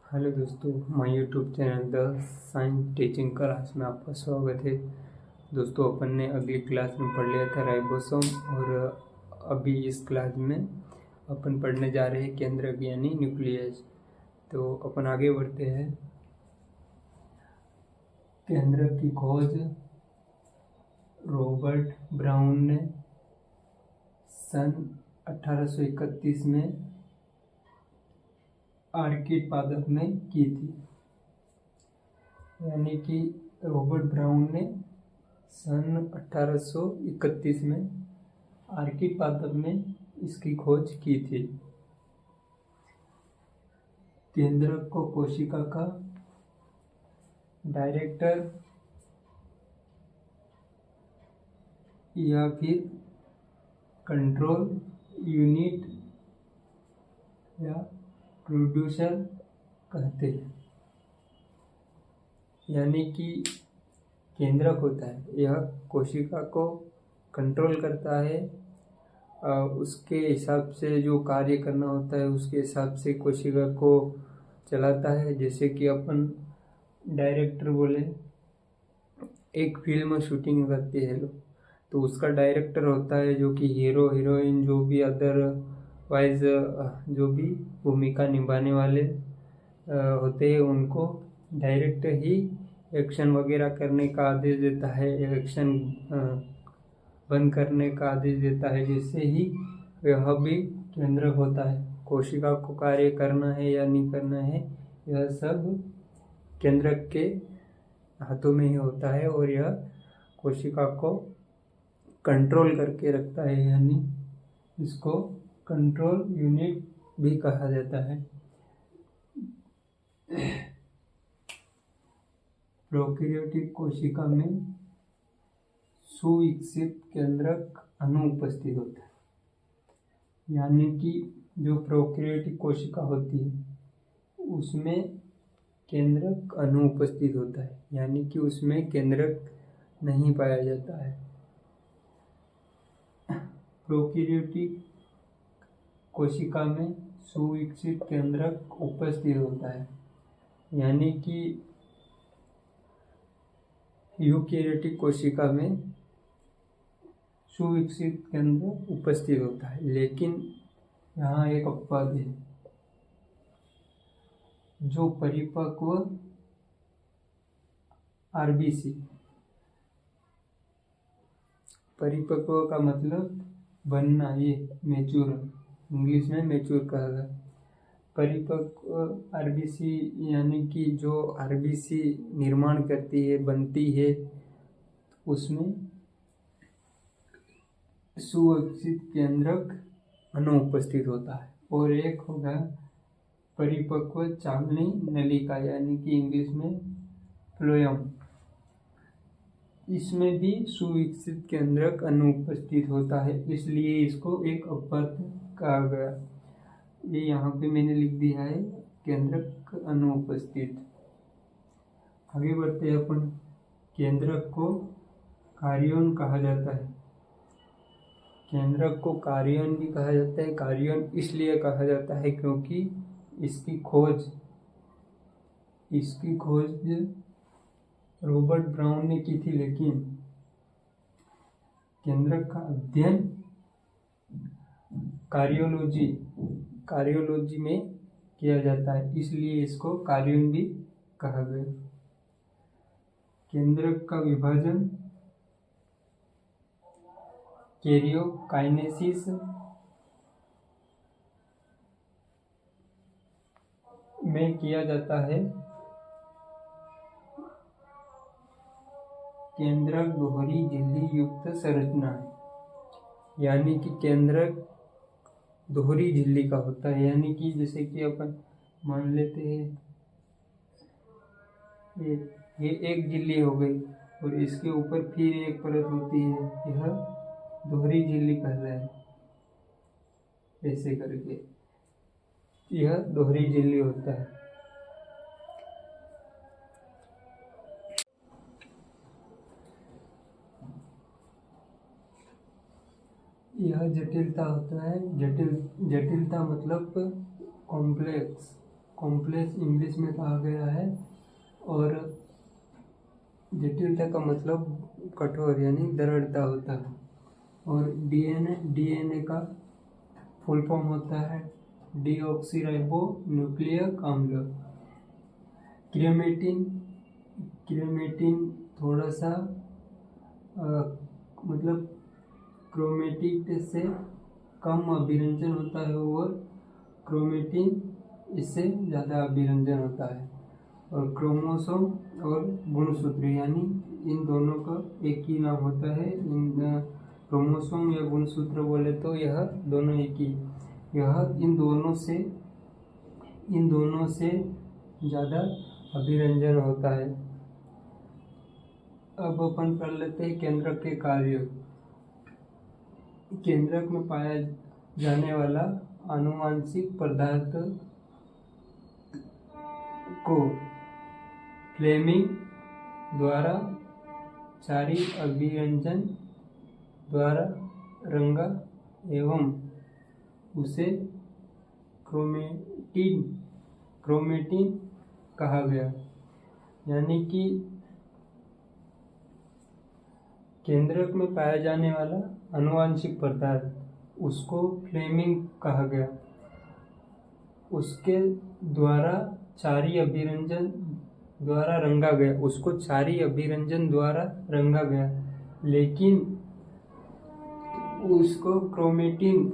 Hello दोस्तों, my YouTube channel the science teaching class में आपका स्वागत है। दोस्तों, अपन ने अगली क्लास में पढ़ लिया था राइबोसोम और अभी इस क्लास में अपन पढ़ने जा रहे हैं केंद्रक यानी न्यूक्लियस। तो अपन आगे बढ़ते हैं। केंद्रक की खोज रॉबर्ट ब्राउन ने सन 1831 में आर्किड पादप में की थी। यानी कि रॉबर्ट ब्राउन ने सन 1831 में आर्किड पादप में इसकी खोज की थी। केंद्रक को कोशिका का डायरेक्टर या फिर कंट्रोल यूनिट या प्रोड्यूसर कहते हैं। यानी कि केंद्रक होता है, यह कोशिका को कंट्रोल करता है। उसके हिसाब से जो कार्य करना होता है उसके हिसाब से कोशिका को चलाता है। जैसे कि अपन डायरेक्टर बोले, एक फिल्म शूटिंग करती है लोग, तो उसका डायरेक्टर होता है जो कि हीरो हीरोइन जो भी अदरवाइज जो भी भूमिका निभाने वाले होते हैं उनको डायरेक्टर ही एक्शन वगैरह करने का आदेश देता है, एक्शन बंद करने का आदेश देता है। जिससे ही यह भी केंद्रक होता है। कोशिका को कार्य करना है या नहीं करना है, यह सब केंद्रक के हाथों में ही होता है और यह कोशिका को कंट्रोल करके रखता है। यानी इसको कंट्रोल यूनिट भी कहा जाता है। प्रोकैरियोटिक कोशिका में सुविकसित केंद्रक अनुपस्थित होता है। यानी कि जो प्रोकैरियोटिक कोशिका होती है उसमें केंद्रक अनुपस्थित होता है, यानी कि उसमें केंद्रक नहीं पाया जाता है। प्रोकैरियोटिक कोशिका में सुविकसित केंद्रक उपस्थित होता है। यानी कि यूकैरियोटिक कोशिका में सुविकसित केंद्र उपस्थित होता है, लेकिन यहाँ एक अपवाद है। जो परिपक्व आरबीसी, परिपक्व का मतलब बनना, ये मैच्योर, इंग्लिश में मैच्योर कहा गया। परिपक्व आरबीसी यानी कि जो आरबीसी निर्माण करती है, बनती है, उसमें सुविकसित केंद्रक अनुपस्थित होता है। और एक होगा परिपक्व चालनी नलिका, यानी कि इंग्लिश में फ्लोएम, इसमें भी सुविकसित केंद्रक अनुपस्थित होता है। इसलिए इसको एक अपवाद कहा गया। ये यहाँ पे मैंने लिख दिया है, केंद्रक अनुपस्थित। आगे बढ़ते हैं अपन। केंद्रक को कार्योन कहा जाता है। केंद्रक को कार्योन भी कहा जाता है। कार्योन इसलिए कहा जाता है क्योंकि इसकी खोज रॉबर्ट ब्राउन ने की थी, लेकिन केंद्रक का अध्ययन कार्योलॉजी में किया जाता है, इसलिए इसको कार्योन भी कहा गया। केंद्रक का विभाजन कैरियोकाइनेसिस में किया जाता है। केंद्रक दोहरी झिल्ली युक्त संरचना है। यानी कि केंद्रक दोहरी झिल्ली का होता है। यानी कि जैसे कि अपन मान लेते हैं ये एक झिल्ली हो गई और इसके ऊपर फिर एक परत होती है, यह दोहरी झिल्ली कहलाता है। ऐसे करके यह दोहरी झिल्ली होता है। यह जटिलता होता है। जटिलता मतलब कॉम्प्लेक्स इंग्लिश में कहा गया है, और जटिलता का मतलब कठोर यानी दृढ़ता होता है। और डीएनए का फुल फॉर्म होता है डीऑक्सीराइबो न्यूक्लिक अम्ल। क्रोमेटिन थोड़ा सा मतलब क्रोमेटिड से कम अभिरंजन होता है, और क्रोमेटिन इससे ज़्यादा अभिरंजन होता है। और क्रोमोसोम और गुणसूत्र यानी इन दोनों का एक ही नाम होता है। इन क्रोमोसोम या गुणसूत्र बोले तो यह दोनों एक ही, यह इन दोनों से ज़्यादा अभिरंजन होता है। अब अपन कर लेते हैं केंद्रक के कार्य। केंद्रक में पाया जाने वाला आनुवांशिक पदार्थ को फ्लेमिंग द्वारा क्षारीय अभिरंजन द्वारा रंगा एवं उसे क्रोमेटिन कहा गया। यानी कि केंद्रक में पाया जाने वाला आनुवांशिक पदार्थ उसको फ्लेमिंग कहा गया, उसके द्वारा क्षारीय अभिरंजन द्वारा रंगा गया, उसको क्षारीय अभिरंजन द्वारा रंगा गया, लेकिन उसको क्रोमेटिन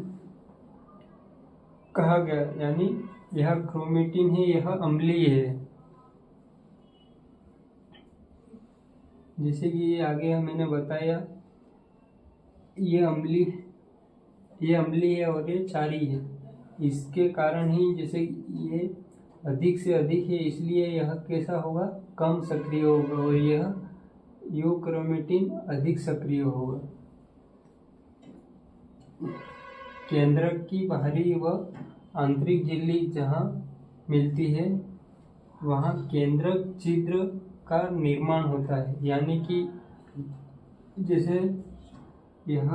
कहा गया। यानी यह क्रोमेटिन है, यह अम्लीय है। जैसे कि ये आगे मैंने बताया, ये अम्लीय है और ये क्षारीय है। इसके कारण ही जैसे ये अधिक से अधिक है, इसलिए यह कैसा होगा, कम सक्रिय होगा, और यह यूक्रोमेटिन अधिक सक्रिय होगा। केंद्रक की बाहरी व आंतरिक झिल्ली जहाँ मिलती है वहाँ केंद्रक छिद्र का निर्माण होता है। यानी कि जैसे यह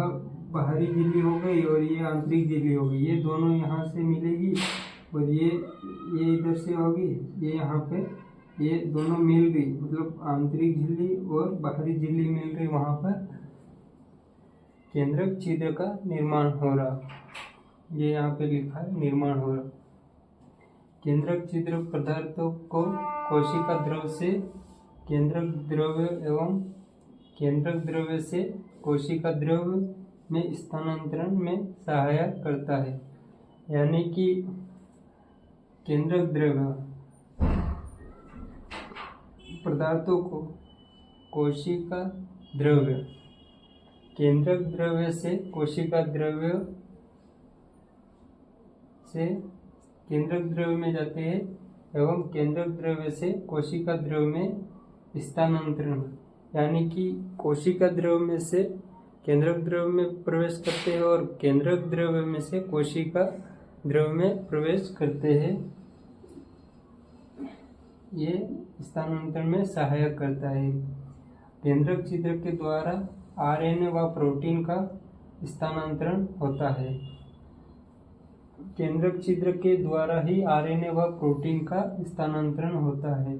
बाहरी झिल्ली हो गई और ये आंतरिक झिल्ली हो गई, ये दोनों यहाँ से मिलेगी, और ये इधर से होगी, ये यहाँ पे ये दोनों मिल गई, मतलब आंतरिक झिल्ली और बाहरी झिल्ली मिल गई, वहाँ पर केंद्रक छिद्र का निर्माण हो रहा। ये यहाँ पे लिखा है निर्माण हो रहा। केंद्रक छिद्र पदार्थों को कोशिका द्रव से केंद्रक द्रव्य एवं केंद्रक द्रव्य से कोशिका द्रव्य में स्थानांतरण में सहायक करता है। यानी कि केंद्रक द्रव्य पदार्थों को कोशिका द्रव्य केंद्रक द्रव्य से कोशिका द्रव्य से केंद्रक द्रव्य में जाते हैं एवं केंद्रक द्रव्य से कोशिका द्रव्य में स्थानांतरण। यानी कि कोशिका द्रव्य में से केंद्रक द्रव्य में प्रवेश करते हैं और केंद्रक द्रव्य में से कोशिका द्रव्य में प्रवेश करते हैं। ये स्थानांतरण में सहायक करता है। केंद्रक छिद्र के द्वारा आरएनए व प्रोटीन का स्थानांतरण होता है। केंद्रक छिद्र के द्वारा ही आरएनए व प्रोटीन का स्थानांतरण होता है।